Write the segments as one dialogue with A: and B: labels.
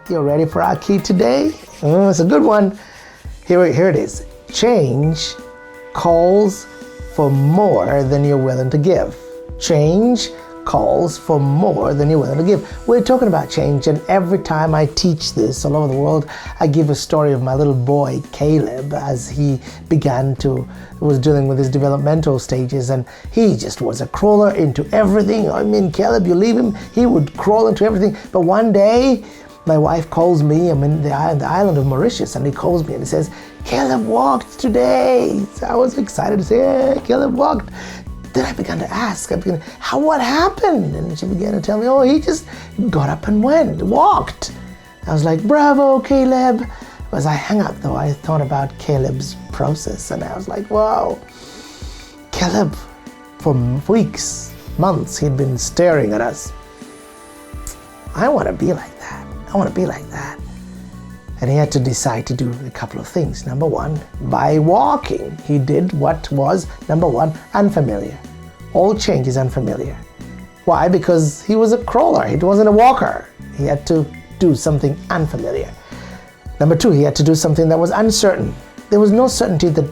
A: You ready for our key today? It's a good one. Here it is. Change calls for more than you're willing to give. Change calls for more than you're willing to give. We're talking about change, and every time I teach this all over the world, I give a story of my little boy Caleb as he was dealing with his developmental stages, and he just was a crawler into everything. I mean, Caleb, you leave him, he would crawl into everything. But one day, my wife calls me. I'm in the island of Mauritius, and he calls me and he says, "Caleb walked today." So I was excited to say, "Hey, Caleb walked." Then I began to ask, what happened? And she began to tell me, he just got up and walked. I was like, "Bravo, Caleb." As I hung up though, I thought about Caleb's process, and I was like, wow. Caleb, for weeks, months, he'd been staring at us. I want to be like that. I want to be like that. And he had to decide to do a couple of things. Number one, by walking, he did what was, number one, unfamiliar. All change is unfamiliar. Why? Because he was a crawler. He wasn't a walker. He had to do something unfamiliar. Number two, he had to do something that was uncertain. There was no certainty that,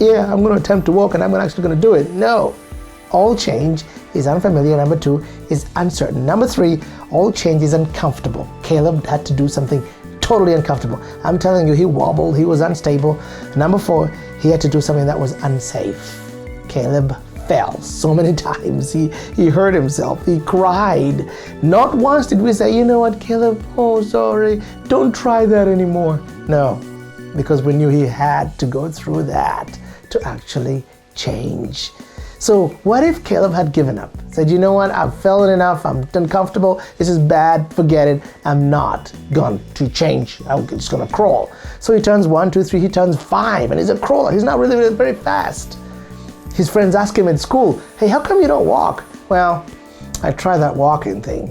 A: I'm going to attempt to walk and I'm actually going to do it. No. All change is unfamiliar. Number two is uncertain. Number three, all change is uncomfortable. Caleb had to do something totally uncomfortable. I'm telling you, he wobbled, he was unstable. Number four, he had to do something that was unsafe. Caleb fell so many times. He hurt himself. He cried. Not once did we say, "You know what, Caleb? Oh, sorry. Don't try that anymore." No, because we knew he had to go through that to actually change. So what if Caleb had given up? Said, "You know what, I've felt it enough, I'm uncomfortable, this is bad, forget it, I'm not going to change, I'm just going to crawl." So he turns 1, 2, 3, he turns 5, and he's a crawler, he's not really very fast. His friends ask him at school, "Hey, how come you don't walk?" "Well, I try that walking thing,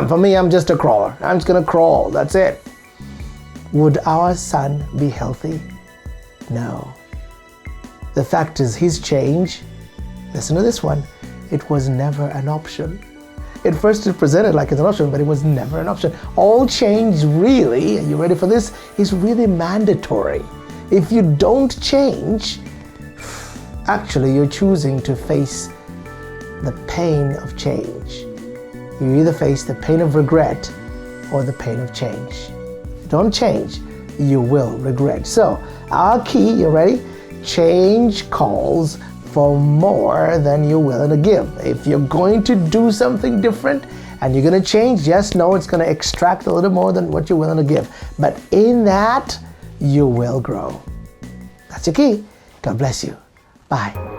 A: for me, I'm just a crawler, I'm just going to crawl, that's it." Would our son be healthy? No. The fact is, his change, listen to this one, it was never an option. At first it presented like it's an option, but it was never an option. All change really, are you ready for this, is really mandatory. If you don't change, actually you're choosing to face the pain of change. You either face the pain of regret or the pain of change. If you don't change, you will regret. So, our key, you ready? Change calls for more than you're willing to give. If you're going to do something different and you're going to change, just know it's going to extract a little more than what you're willing to give. But in that, you will grow. That's your key. God bless you. Bye.